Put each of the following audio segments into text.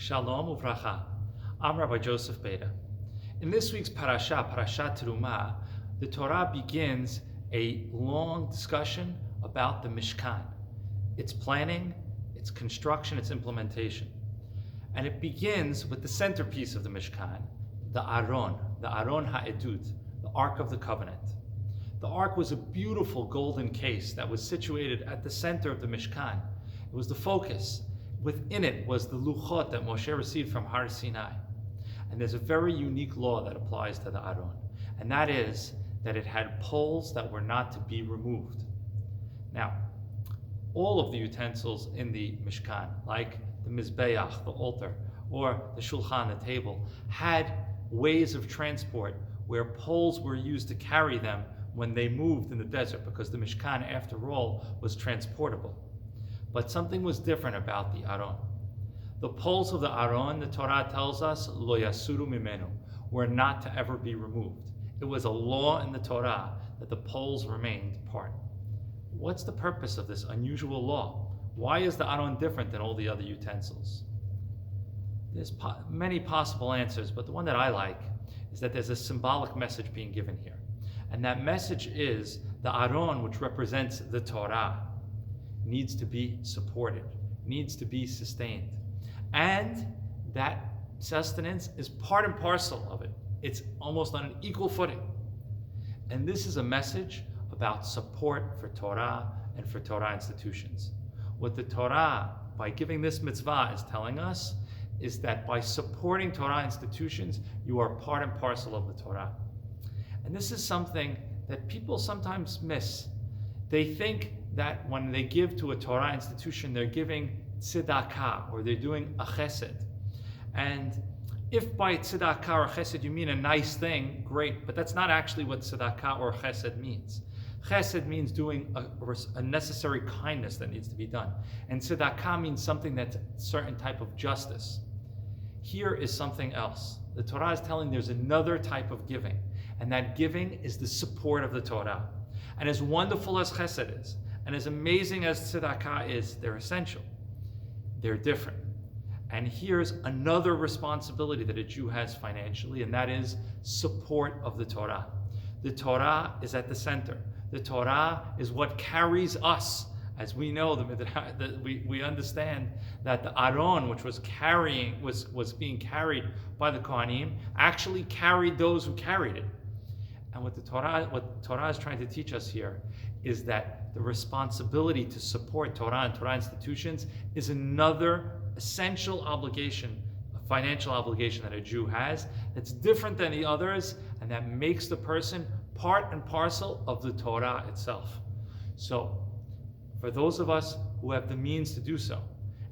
Shalom uvracha. I'm Rabbi Joseph Beda. In this week's parasha, Parashat Terumah, the Torah begins a long discussion about the Mishkan, its planning, its construction, its implementation. And it begins with the centerpiece of the Mishkan, the Aron HaEdut, the Ark of the Covenant. The Ark was a beautiful golden case that was situated at the center of the Mishkan. It was the focus. Within it was the Luchot that Moshe received from Har Sinai. And there's a very unique law that applies to the Aron, and that is that it had poles that were not to be removed. Now, all of the utensils in the Mishkan, like the Mizbeach, the altar, or the Shulchan, the table, had ways of transport where poles were used to carry them when they moved in the desert, because the Mishkan, after all, was transportable. But something was different about the Aron. The poles of the Aron, the Torah tells us, lo yasuru mimenu, were not to ever be removed. It was a law in the Torah that the poles remained part. What's the purpose of this unusual law? Why is the Aron different than all the other utensils? There's many possible answers, but the one that I like is that there's a symbolic message being given here. And that message is the Aron, which represents the Torah, needs to be supported, needs to be sustained. And that sustenance is part and parcel of it. It's almost on an equal footing. And this is a message about support for Torah and for Torah institutions. What the Torah, by giving this mitzvah, is telling us is that by supporting Torah institutions, you are part and parcel of the Torah. And this is something that people sometimes miss. They think that when they give to a Torah institution, they're giving tzedakah, or they're doing a chesed. And if by tzedakah or chesed you mean a nice thing, great, but that's not actually what tzedakah or chesed means. Chesed means doing a necessary kindness that needs to be done. And tzedakah means something that's a certain type of justice. Here is something else. The Torah is telling there's another type of giving, and that giving is the support of the Torah. And as wonderful as chesed is, and as amazing as tzedakah is, they're essential. They're different. And here's another responsibility that a Jew has financially, and that is support of the Torah. The Torah is at the center. The Torah is what carries us. As we know, we understand that the Aron, which was being carried by the Kohanim, actually carried those who carried it. And what Torah is trying to teach us here is that the responsibility to support Torah and Torah institutions is another essential obligation, a financial obligation that a Jew has, that's different than the others, and that makes the person part and parcel of the Torah itself. So, for those of us who have the means to do so,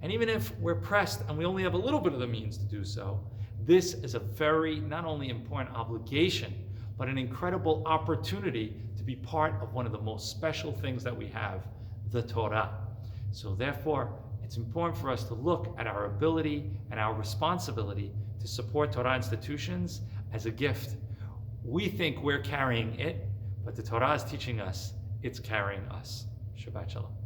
and even if we're pressed and we only have a little bit of the means to do so, this is a very, not only important obligation, but an incredible opportunity to be part of one of the most special things that we have, the Torah. So therefore, it's important for us to look at our ability and our responsibility to support Torah institutions as a gift. We think we're carrying it, but the Torah is teaching us it's carrying us. Shabbat Shalom.